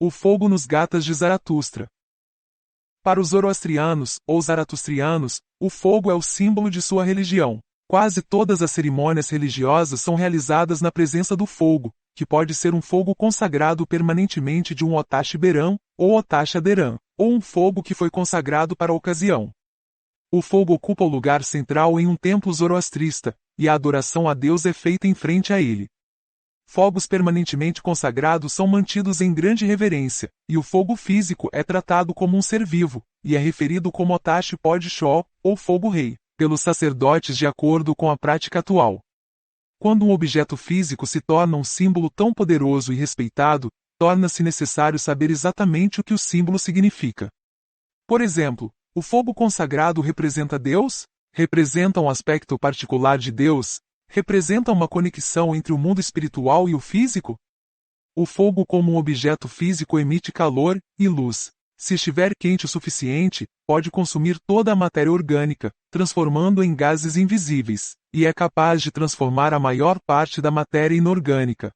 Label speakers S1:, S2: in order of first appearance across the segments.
S1: O fogo nos gatas de Zaratustra. Para os zoroastrianos, ou zaratustrianos, o fogo é o símbolo de sua religião. Quase todas as cerimônias religiosas são realizadas na presença do fogo, que pode ser um fogo consagrado permanentemente de um Otash Beran, ou Otash Aderan, ou um fogo que foi consagrado para a ocasião. O fogo ocupa o lugar central em um templo zoroastrista, e a adoração a Deus é feita em frente a ele. Fogos permanentemente consagrados são mantidos em grande reverência, e o fogo físico é tratado como um ser vivo, e é referido como Otash Pod Shó, ou fogo-rei, pelos sacerdotes de acordo com a prática atual. Quando um objeto físico se torna um símbolo tão poderoso e respeitado, torna-se necessário saber exatamente o que o símbolo significa. Por exemplo, o fogo consagrado representa Deus? Representa um aspecto particular de Deus? Representa uma conexão entre o mundo espiritual e o físico? O fogo como um objeto físico emite calor e luz. Se estiver quente o suficiente, pode consumir toda a matéria orgânica, transformando-a em gases invisíveis, e é capaz de transformar a maior parte da matéria inorgânica.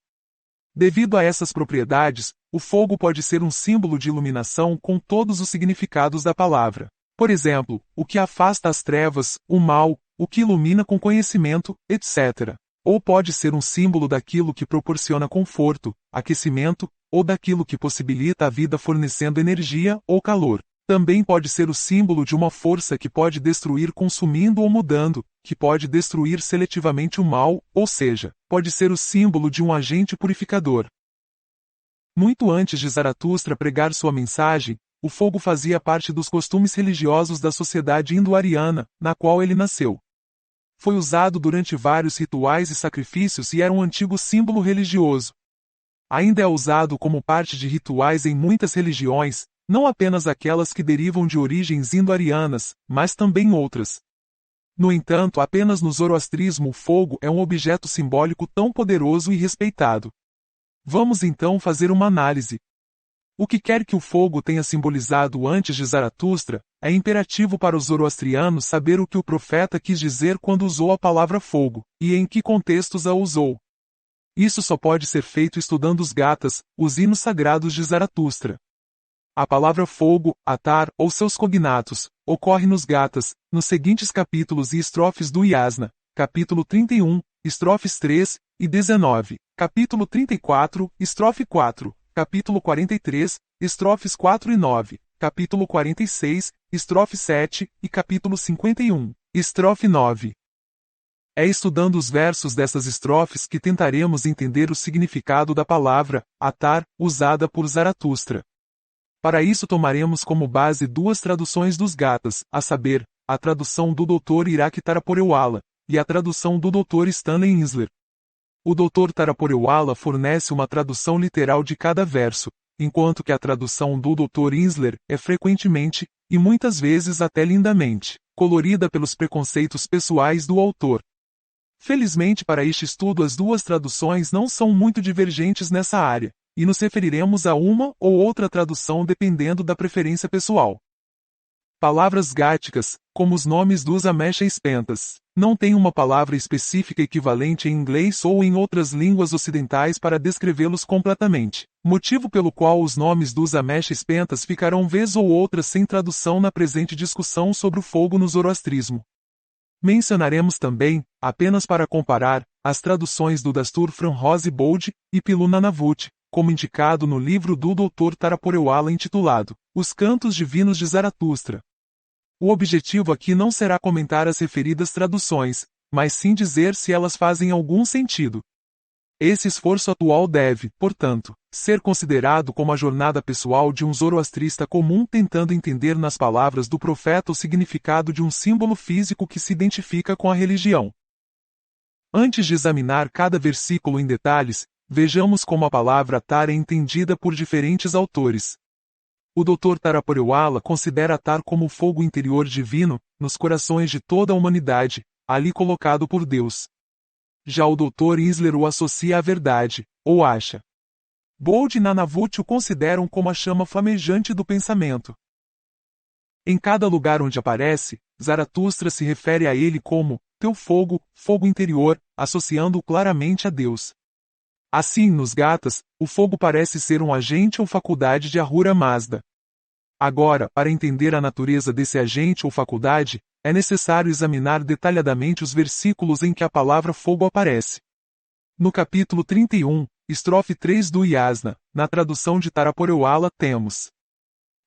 S1: Devido a essas propriedades, o fogo pode ser um símbolo de iluminação com todos os significados da palavra. Por exemplo, o que afasta as trevas, o mal, o que ilumina com conhecimento, etc. Ou pode ser um símbolo daquilo que proporciona conforto, aquecimento, ou daquilo que possibilita a vida fornecendo energia ou calor. Também pode ser o símbolo de uma força que pode destruir consumindo ou mudando, que pode destruir seletivamente o mal, ou seja, pode ser o símbolo de um agente purificador. Muito antes de Zaratustra pregar sua mensagem, o fogo fazia parte dos costumes religiosos da sociedade indo-ariana, na qual ele nasceu. Foi usado durante vários rituais e sacrifícios e era um antigo símbolo religioso. Ainda é usado como parte de rituais em muitas religiões, não apenas aquelas que derivam de origens indo-arianas, mas também outras. No entanto, apenas no zoroastrismo o fogo é um objeto simbólico tão poderoso e respeitado. Vamos então fazer uma análise. O que quer que o fogo tenha simbolizado antes de Zaratustra, é imperativo para os zoroastrianos saber o que o profeta quis dizer quando usou a palavra fogo, e em que contextos a usou. Isso só pode ser feito estudando os gatas, os hinos sagrados de Zaratustra. A palavra fogo, atar, ou seus cognatos, ocorre nos gatas, nos seguintes capítulos e estrofes do Yasna, capítulo 31, estrofes 3 e 19, capítulo 34, estrofe 4, capítulo 43, estrofes 4 e 9, capítulo 46, estrofe 7 e capítulo 51, estrofe 9. É estudando os versos dessas estrofes que tentaremos entender o significado da palavra atar, usada por Zaratustra. Para isso tomaremos como base duas traduções dos gatas, a saber, a tradução do Dr. Iraq Taraporewala, e a tradução do Dr. Stanley Insler. O Dr. Taraporewala fornece uma tradução literal de cada verso, enquanto que a tradução do Dr. Insler é frequentemente, e muitas vezes até lindamente, colorida pelos preconceitos pessoais do autor. Felizmente para este estudo as duas traduções não são muito divergentes nessa área, e nos referiremos a uma ou outra tradução dependendo da preferência pessoal. Palavras gáticas, como os nomes dos Amesha-Spentas, não têm uma palavra específica equivalente em inglês ou em outras línguas ocidentais para descrevê-los completamente, motivo pelo qual os nomes dos Amesha-Spentas ficarão vez ou outra sem tradução na presente discussão sobre o fogo no zoroastrismo. Mencionaremos também, apenas para comparar, as traduções do Dastur Franrose Bold e Pilu Nanavut, como indicado no livro do Dr. Taraporewala intitulado Os Cantos Divinos de Zaratustra. O objetivo aqui não será comentar as referidas traduções, mas sim dizer se elas fazem algum sentido. Esse esforço atual deve, portanto, ser considerado como a jornada pessoal de um zoroastrista comum tentando entender nas palavras do profeta o significado de um símbolo físico que se identifica com a religião. Antes de examinar cada versículo em detalhes, vejamos como a palavra atar é entendida por diferentes autores. O Dr. Taraporewala considera atar como o fogo interior divino, nos corações de toda a humanidade, ali colocado por Deus. Já o Dr. Insler o associa à verdade, ou acha. Bold e Nanavut o consideram como a chama flamejante do pensamento. Em cada lugar onde aparece, Zaratustra se refere a ele como teu fogo, fogo interior, associando-o claramente a Deus. Assim, nos Gathas, o fogo parece ser um agente ou faculdade de Ahura Mazda. Agora, para entender a natureza desse agente ou faculdade, é necessário examinar detalhadamente os versículos em que a palavra fogo aparece. No capítulo 31, estrofe 3 do Yasna, na tradução de Taraporeuala, temos: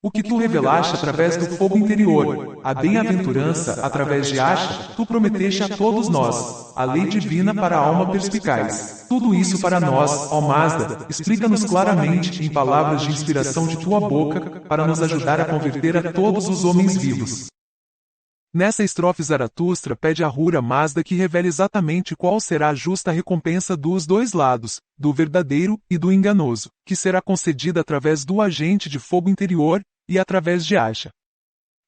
S1: o que tu revelaste através do fogo interior, a bem-aventurança através de Asha, tu prometeste a todos nós, a lei divina para a alma perspicaz. Tudo isso para nós, ó Mazda, explica-nos claramente, em palavras de inspiração de tua boca, para nos ajudar a converter a todos os homens vivos. Nessa estrofe Zaratustra pede a Ahura Mazda que revele exatamente qual será a justa recompensa dos dois lados, do verdadeiro e do enganoso, que será concedida através do agente de fogo interior e através de Asha.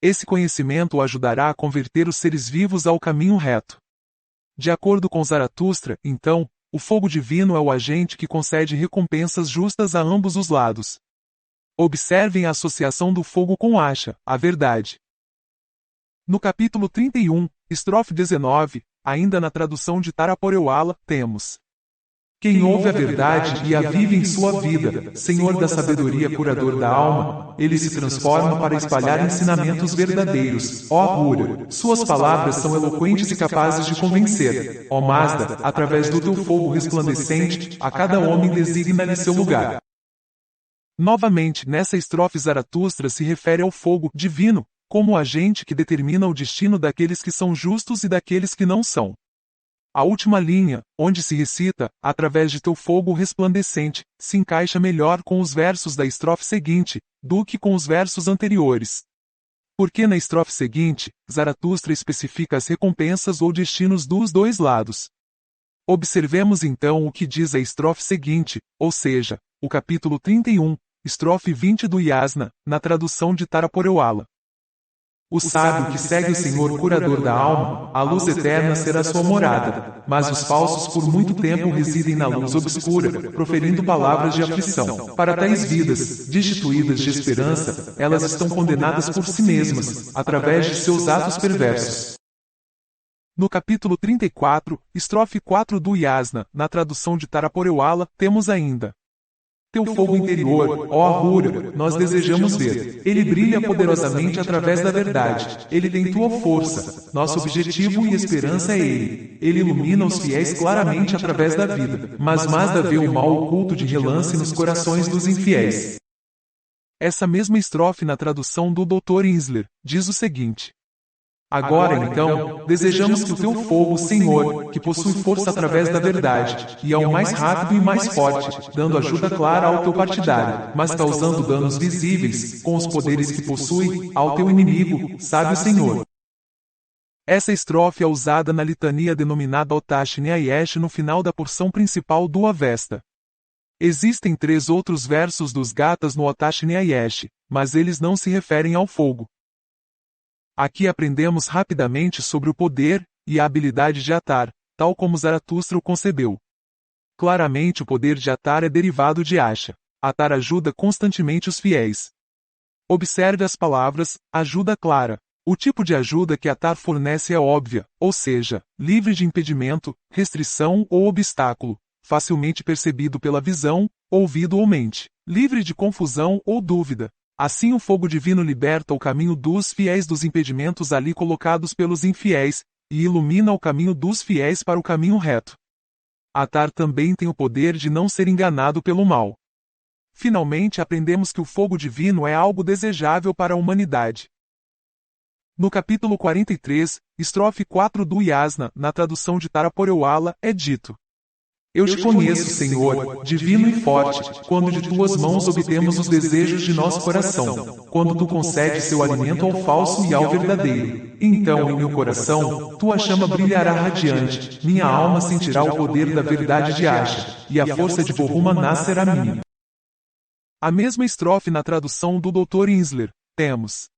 S1: Esse conhecimento o ajudará a converter os seres vivos ao caminho reto. De acordo com Zaratustra, então, o fogo divino é o agente que concede recompensas justas a ambos os lados. Observem a associação do fogo com Asha, a verdade. No capítulo 31, estrofe 19, ainda na tradução de Taraporeuala, temos: quem ouve a verdade e a vive em sua vida, Senhor da sabedoria curador da alma, ele se transforma para espalhar ensinamentos verdadeiros, ó Ahura. Suas palavras são eloquentes e capazes de convencer. Ó Mazda, através do teu fogo resplandecente, a cada homem designa-lhe seu lugar. Novamente, nessa estrofe Zaratustra se refere ao fogo divino, como o agente que determina o destino daqueles que são justos e daqueles que não são. A última linha, onde se recita, através de teu fogo resplandecente, se encaixa melhor com os versos da estrofe seguinte, do que com os versos anteriores. Porque na estrofe seguinte, Zaratustra especifica as recompensas ou destinos dos dois lados. Observemos então o que diz a estrofe seguinte, ou seja, o capítulo 31, estrofe 20 do Yasna, na tradução de Taraporeuala. O sábio que segue o Senhor curador da alma, a luz eterna será sua morada, mas os falsos por muito tempo residem na luz obscura, proferindo palavras de aflição. Para tais vidas, destituídas de esperança, elas estão condenadas por si mesmas, através de seus atos perversos. No capítulo 34, estrofe 4 do Yasna, na tradução de Taraporeuala, temos ainda: teu fogo interior, ó Ahura, nós desejamos ver. Ele brilha poderosamente através da verdade. Ele tem tua força. Nosso objetivo e esperança é ele. Ele ilumina os fiéis claramente através da vida. Mas Mazda vê o mal oculto de relance nos corações dos infiéis. Essa mesma estrofe na tradução do Dr. Insler, diz o seguinte: agora, então, desejamos que o teu fogo, Senhor, que possui força através da verdade, e é o mais rápido e mais forte, dando ajuda clara ao teu partidário, mas causando danos visíveis, com os poderes que possui, ao teu inimigo, sabe o Senhor. Essa estrofe é usada na litania denominada Otashni Ayesh no final da porção principal do Avesta. Existem 3 outros versos dos Gathas no Otashni Ayesh, mas eles não se referem ao fogo. Aqui aprendemos rapidamente sobre o poder e a habilidade de Atar, tal como Zaratustra o concebeu. Claramente o poder de Atar é derivado de Asha. Atar ajuda constantemente os fiéis. Observe as palavras, ajuda clara. O tipo de ajuda que Atar fornece é óbvia, ou seja, livre de impedimento, restrição ou obstáculo, facilmente percebido pela visão, ouvido ou mente, livre de confusão ou dúvida. Assim o fogo divino liberta o caminho dos fiéis dos impedimentos ali colocados pelos infiéis, e ilumina o caminho dos fiéis para o caminho reto. Atar também tem o poder de não ser enganado pelo mal. Finalmente aprendemos que o fogo divino é algo desejável para a humanidade. No capítulo 43, estrofe 4 do Yasna, na tradução de Taraporeuala, é dito: eu te conheço, Senhor, divino e forte, quando de tuas mãos obtemos os desejos de nosso coração, quando tu concedes seu alimento ao falso e ao verdadeiro. Então em meu coração, tua chama brilhará radiante, minha alma sentirá o poder da verdade de Asha, e a força de Bohumaná será minha. A mesma estrofe na tradução do Dr. Insler, temos: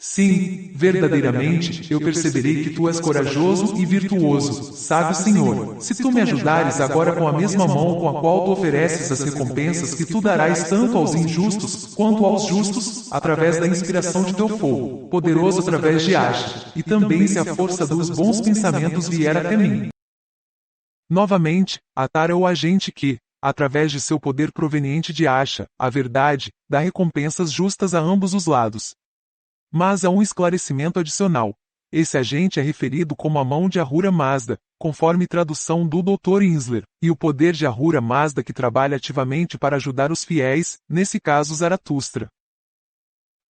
S1: sim, verdadeiramente, eu perceberei que tu és corajoso e virtuoso, sabe, Senhor, se tu me ajudares agora com a mesma mão com a qual tu ofereces as recompensas que tu darás tanto aos injustos, quanto aos justos, através da inspiração de teu fogo, poderoso através de Asha, e também se a força dos bons pensamentos vier até mim. Novamente, Atar é o agente que, através de seu poder proveniente de Asha, a verdade, dá recompensas justas a ambos os lados. Mas há um esclarecimento adicional. Esse agente é referido como a mão de Ahura Mazda, conforme tradução do Dr. Insler, e o poder de Ahura Mazda que trabalha ativamente para ajudar os fiéis, nesse caso Zaratustra.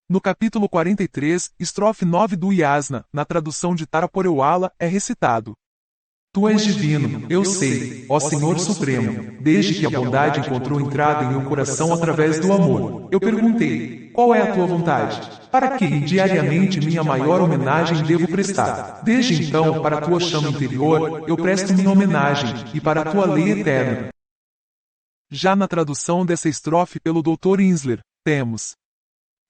S1: No capítulo 43, estrofe 9 do Yasna, na tradução de Taraporewala, é recitado: Tu és divino, eu sei, ó Senhor Supremo, desde que a bondade encontrou entrada em meu coração através do amor. Eu perguntei, qual é a tua vontade? Para quem diariamente minha maior homenagem devo prestar? Desde então, para a tua chama interior, eu presto minha homenagem, e para a tua lei eterna. Já na tradução dessa estrofe pelo Dr. Insler, temos: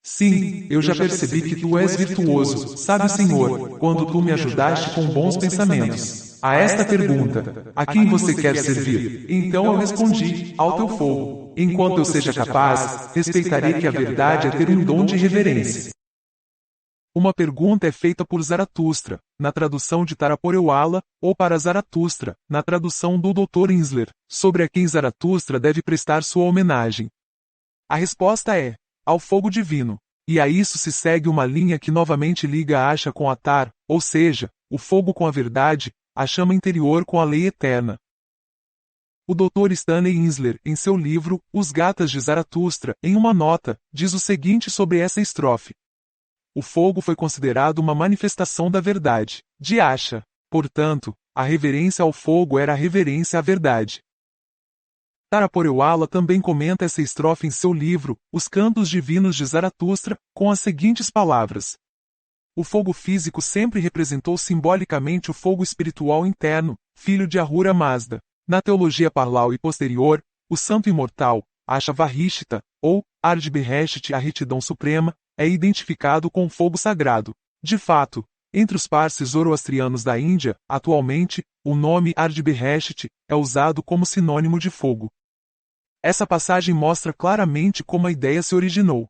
S1: Sim, eu já percebi que tu és virtuoso, sabe Senhor, quando tu me ajudaste com bons pensamentos. A esta pergunta, a quem você quer servir? Então eu respondi, ao teu fogo. Enquanto eu seja capaz, respeitarei que a verdade é ter um dom de reverência. Uma pergunta é feita por Zaratustra, na tradução de Taraporewala, ou para Zaratustra, na tradução do Dr. Insler, sobre a quem Zaratustra deve prestar sua homenagem. A resposta é: ao fogo divino. E a isso se segue uma linha que novamente liga a Asha com Atar, ou seja, o fogo com a verdade, a chama interior com a lei eterna. O Dr. Stanley Insler, em seu livro, Os Gatas de Zaratustra, em uma nota, diz o seguinte sobre essa estrofe: O fogo foi considerado uma manifestação da verdade, de Asha. Portanto, a reverência ao fogo era a reverência à verdade. Taraporewala também comenta essa estrofe em seu livro, Os Cantos Divinos de Zaratustra, com as seguintes palavras: O fogo físico sempre representou simbolicamente o fogo espiritual interno, filho de Ahura Mazda. Na teologia Parlau e posterior, o santo imortal, Asha Varishita, ou Ardbehesht, a retidão suprema, é identificado com o fogo sagrado. De fato, entre os parsis zoroastrianos da Índia, atualmente, o nome Ardbehesht é usado como sinônimo de fogo. Essa passagem mostra claramente como a ideia se originou.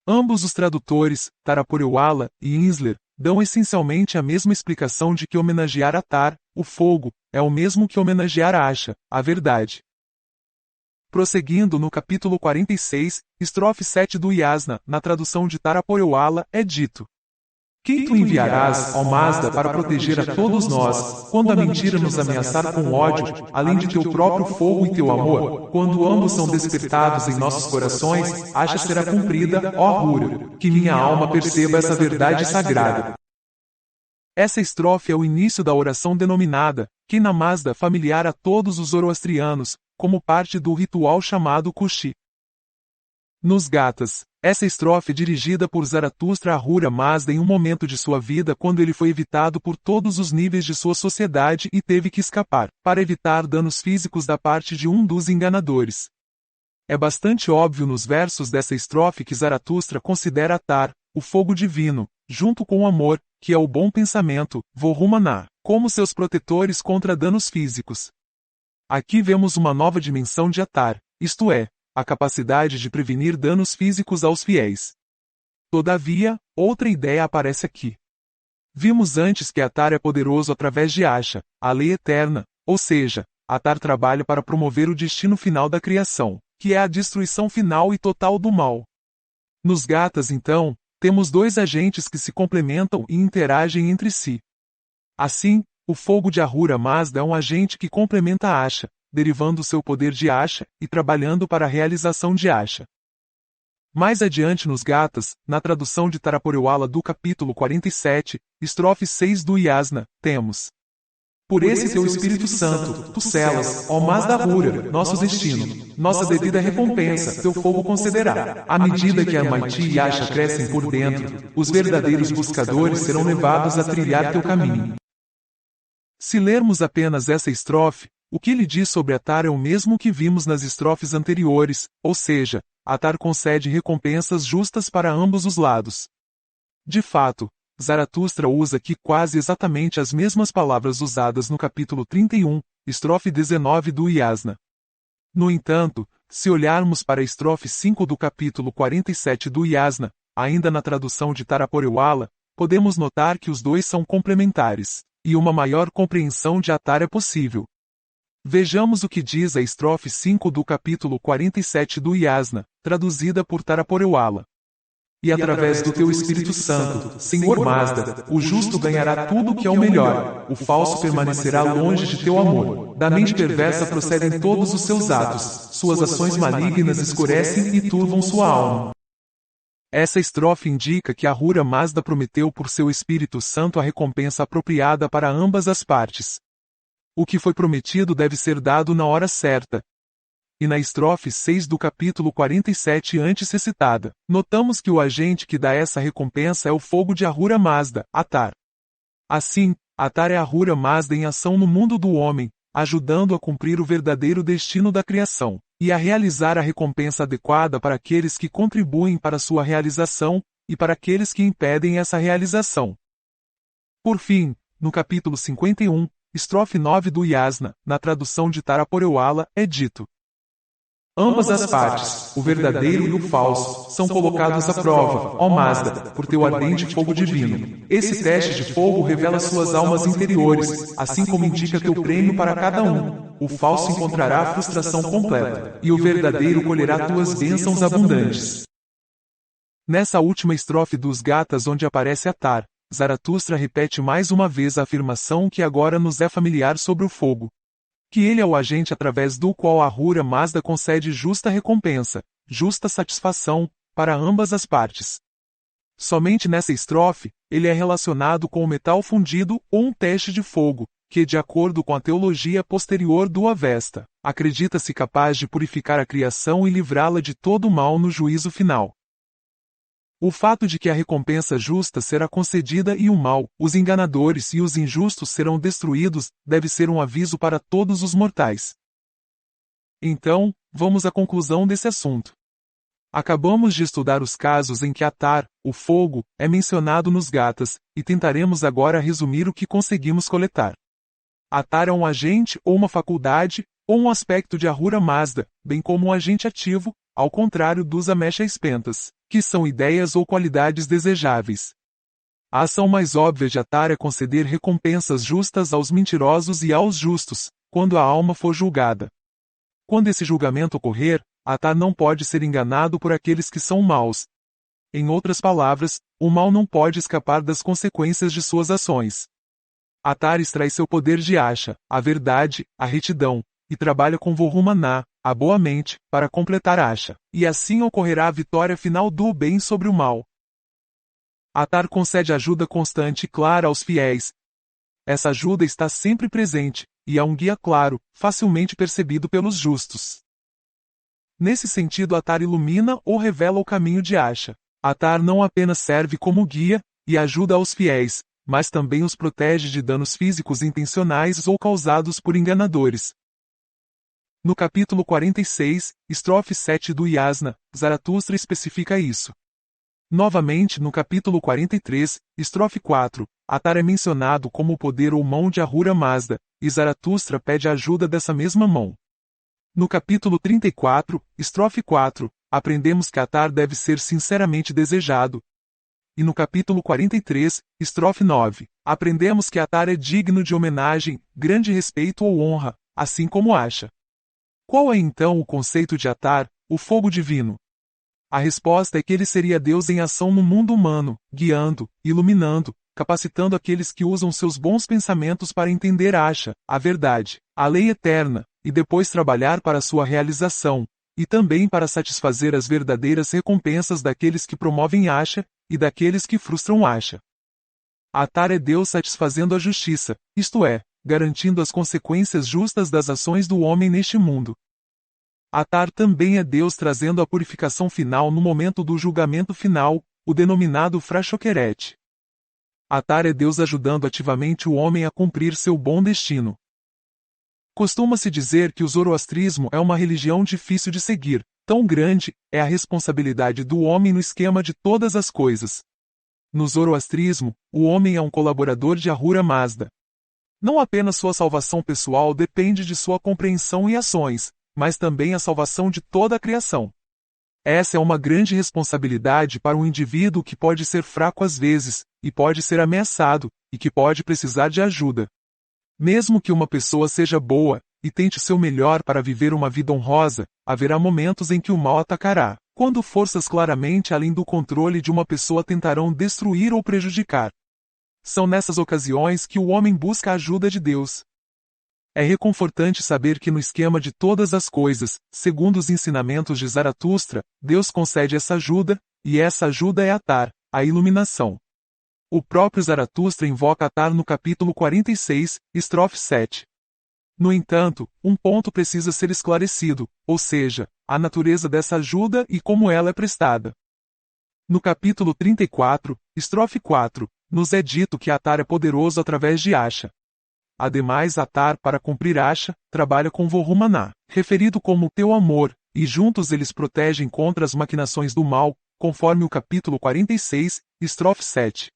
S1: Ambos os tradutores, Taraporewala e Insler, dão essencialmente a mesma explicação de que homenagear Atar, o fogo, é o mesmo que homenagear Asha, a verdade. Prosseguindo no capítulo 46, estrofe 7 do Yasna, na tradução de Taraporewala, é dito: Quem tu enviarás, ó Mazda, para proteger a todos nós, quando a mentira nos ameaçar com ódio, além de teu próprio fogo e teu amor, quando ambos são despertados em nossos corações, Asha será cumprida, ó Ahura, que minha alma perceba essa verdade sagrada. Essa estrofe é o início da oração denominada Kina Mazda, familiar a todos os zoroastrianos, como parte do ritual chamado Kushi. Nos Gatas, essa estrofe é dirigida por Zaratustra a Ahura Mazda em um momento de sua vida quando ele foi evitado por todos os níveis de sua sociedade e teve que escapar, para evitar danos físicos da parte de um dos enganadores. É bastante óbvio nos versos dessa estrofe que Zaratustra considera Atar, o fogo divino, junto com o amor, que é o bom pensamento, Vohumaná, como seus protetores contra danos físicos. Aqui vemos uma nova dimensão de Atar, isto é, a capacidade de prevenir danos físicos aos fiéis. Todavia, outra ideia aparece aqui. Vimos antes que Atar é poderoso através de Asha, a lei eterna, ou seja, Atar trabalha para promover o destino final da criação, que é a destruição final e total do mal. Nos Gatas, então, temos dois agentes que se complementam e interagem entre si. Assim, o fogo de Ahura Mazda é um agente que complementa Asha, derivando seu poder de Asha e trabalhando para a realização de Asha. Mais adiante nos Gatas, na tradução de Taraporewala do capítulo 47, estrofe 6 do Yasna, temos: Por esse teu Espírito Santo, tu selas, ó Mazda Ahura, nosso destino, nossa devida recompensa, teu fogo concederá. À medida que Amati e Asha crescem por dentro, os verdadeiros buscadores serão levados a trilhar teu caminho. Se lermos apenas essa estrofe, o que ele diz sobre Atar é o mesmo que vimos nas estrofes anteriores, ou seja, Atar concede recompensas justas para ambos os lados. De fato, Zaratustra usa aqui quase exatamente as mesmas palavras usadas no capítulo 31, estrofe 19 do Yasna. No entanto, se olharmos para a estrofe 5 do capítulo 47 do Yasna, ainda na tradução de Taraporewala, podemos notar que os dois são complementares, e uma maior compreensão de Atar é possível. Vejamos o que diz a estrofe 5 do capítulo 47 do Yasna, traduzida por Taraporewala. E através do teu Espírito Santo, Senhor Mazda, o justo ganhará tudo o que é o melhor, o falso permanecerá longe de teu amor. Da mente perversa procedem todos os seus atos, suas ações malignas escurecem e turvam sua alma. Essa estrofe indica que Ahura Mazda prometeu por seu Espírito Santo a recompensa apropriada para ambas as partes. O que foi prometido deve ser dado na hora certa. E na estrofe 6 do capítulo 47 antes recitada, notamos que o agente que dá essa recompensa é o fogo de Ahura Mazda, Atar. Assim, Atar é Ahura Mazda em ação no mundo do homem, ajudando a cumprir o verdadeiro destino da criação, e a realizar a recompensa adequada para aqueles que contribuem para sua realização, e para aqueles que impedem essa realização. Por fim, no capítulo 51, estrofe 9 do Yasna, na tradução de Taraporewala, é dito: ambas as partes, o verdadeiro e o falso, são colocados à prova, ó Mazda, por teu ardente fogo divino. Esse teste de fogo revela suas almas interiores, assim como indica teu prêmio para cada um. O falso encontrará a frustração completa, e o verdadeiro colherá tuas bênçãos abundantes. Nessa última estrofe dos Gatas onde aparece Atar, Zaratustra repete mais uma vez a afirmação que agora nos é familiar sobre o fogo. Que ele é o agente através do qual Ahura Mazda concede justa recompensa, justa satisfação, para ambas as partes. Somente nessa estrofe, ele é relacionado com o metal fundido ou um teste de fogo, que, de acordo com a teologia posterior do Avesta, acredita-se capaz de purificar a criação e livrá-la de todo o mal no juízo final. O fato de que a recompensa justa será concedida e o mal, os enganadores e os injustos serão destruídos, deve ser um aviso para todos os mortais. Então, vamos à conclusão desse assunto. Acabamos de estudar os casos em que Atar, o fogo, é mencionado nos Gatas, e tentaremos agora resumir o que conseguimos coletar. Atar é um agente ou uma faculdade, ou um aspecto de Ahura Mazda, bem como um agente ativo, ao contrário dos Amesha-Spentas, que são ideias ou qualidades desejáveis. A ação mais óbvia de Atar é conceder recompensas justas aos mentirosos e aos justos, quando a alma for julgada. Quando esse julgamento ocorrer, Atar não pode ser enganado por aqueles que são maus. Em outras palavras, o mal não pode escapar das consequências de suas ações. Atar extrai seu poder de Asha, a verdade, a retidão, e trabalha com Vohumaná, a boa mente, para completar Asha, e assim ocorrerá a vitória final do bem sobre o mal. Atar concede ajuda constante e clara aos fiéis. Essa ajuda está sempre presente, e é um guia claro, facilmente percebido pelos justos. Nesse sentido, Atar ilumina ou revela o caminho de Asha. Atar não apenas serve como guia e ajuda aos fiéis, mas também os protege de danos físicos intencionais ou causados por enganadores. No capítulo 46, estrofe 7 do Yasna, Zaratustra especifica isso. Novamente no capítulo 43, estrofe 4, Atar é mencionado como o poder ou mão de Ahura Mazda, e Zaratustra pede a ajuda dessa mesma mão. No capítulo 34, estrofe 4, aprendemos que Atar deve ser sinceramente desejado. E no capítulo 43, estrofe 9, aprendemos que Atar é digno de homenagem, grande respeito ou honra, assim como Asha. Qual é então o conceito de Atar, o fogo divino? A resposta é que ele seria Deus em ação no mundo humano, guiando, iluminando, capacitando aqueles que usam seus bons pensamentos para entender Asha, a verdade, a lei eterna, e depois trabalhar para sua realização, e também para satisfazer as verdadeiras recompensas daqueles que promovem Asha, e daqueles que frustram Asha. Atar é Deus satisfazendo a justiça, isto é, garantindo as consequências justas das ações do homem neste mundo. Atar também é Deus trazendo a purificação final no momento do julgamento final, o denominado Frashokeret. Atar é Deus ajudando ativamente o homem a cumprir seu bom destino. Costuma-se dizer que o zoroastrismo é uma religião difícil de seguir, tão grande é a responsabilidade do homem no esquema de todas as coisas. No zoroastrismo, o homem é um colaborador de Ahura Mazda. Não apenas sua salvação pessoal depende de sua compreensão e ações, mas também a salvação de toda a criação. Essa é uma grande responsabilidade para um indivíduo que pode ser fraco às vezes, e pode ser ameaçado, e que pode precisar de ajuda. Mesmo que uma pessoa seja boa, e tente o seu melhor para viver uma vida honrosa, haverá momentos em que o mal atacará, quando forças claramente além do controle de uma pessoa tentarão destruir ou prejudicar. São nessas ocasiões que o homem busca a ajuda de Deus. É reconfortante saber que no esquema de todas as coisas, segundo os ensinamentos de Zaratustra, Deus concede essa ajuda, e essa ajuda é Atar, a iluminação. O próprio Zaratustra invoca Atar no capítulo 46, estrofe 7. No entanto, um ponto precisa ser esclarecido, ou seja, a natureza dessa ajuda e como ela é prestada. No capítulo 34, estrofe 4, nos é dito que Atar é poderoso através de Asha. Ademais, Atar, para cumprir Asha, trabalha com Vohumaná, referido como teu amor, e juntos eles protegem contra as maquinações do mal, conforme o capítulo 46, estrofe 7.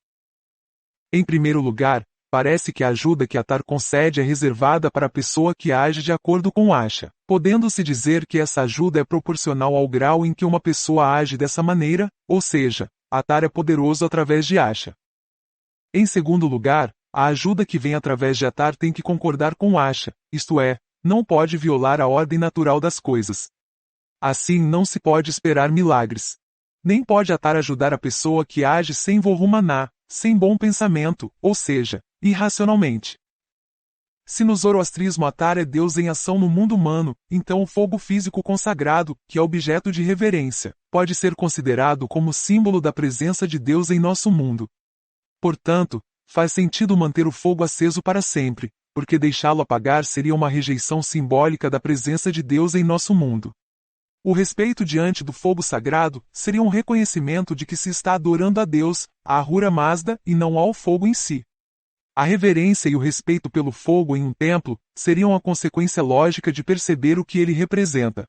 S1: Em primeiro lugar, parece que a ajuda que Atar concede é reservada para a pessoa que age de acordo com Asha, podendo-se dizer que essa ajuda é proporcional ao grau em que uma pessoa age dessa maneira, ou seja, Atar é poderoso através de Asha. Em segundo lugar, a ajuda que vem através de Atar tem que concordar com Asha, isto é, não pode violar a ordem natural das coisas. Assim não se pode esperar milagres. Nem pode Atar ajudar a pessoa que age sem Vohumaná, sem bom pensamento, ou seja, irracionalmente. Se no zoroastrismo Atar é Deus em ação no mundo humano, então o fogo físico consagrado, que é objeto de reverência, pode ser considerado como símbolo da presença de Deus em nosso mundo. Portanto, faz sentido manter o fogo aceso para sempre, porque deixá-lo apagar seria uma rejeição simbólica da presença de Deus em nosso mundo. O respeito diante do fogo sagrado seria um reconhecimento de que se está adorando a Deus, a Ahura Mazda, e não ao fogo em si. A reverência e o respeito pelo fogo em um templo seriam a consequência lógica de perceber o que ele representa.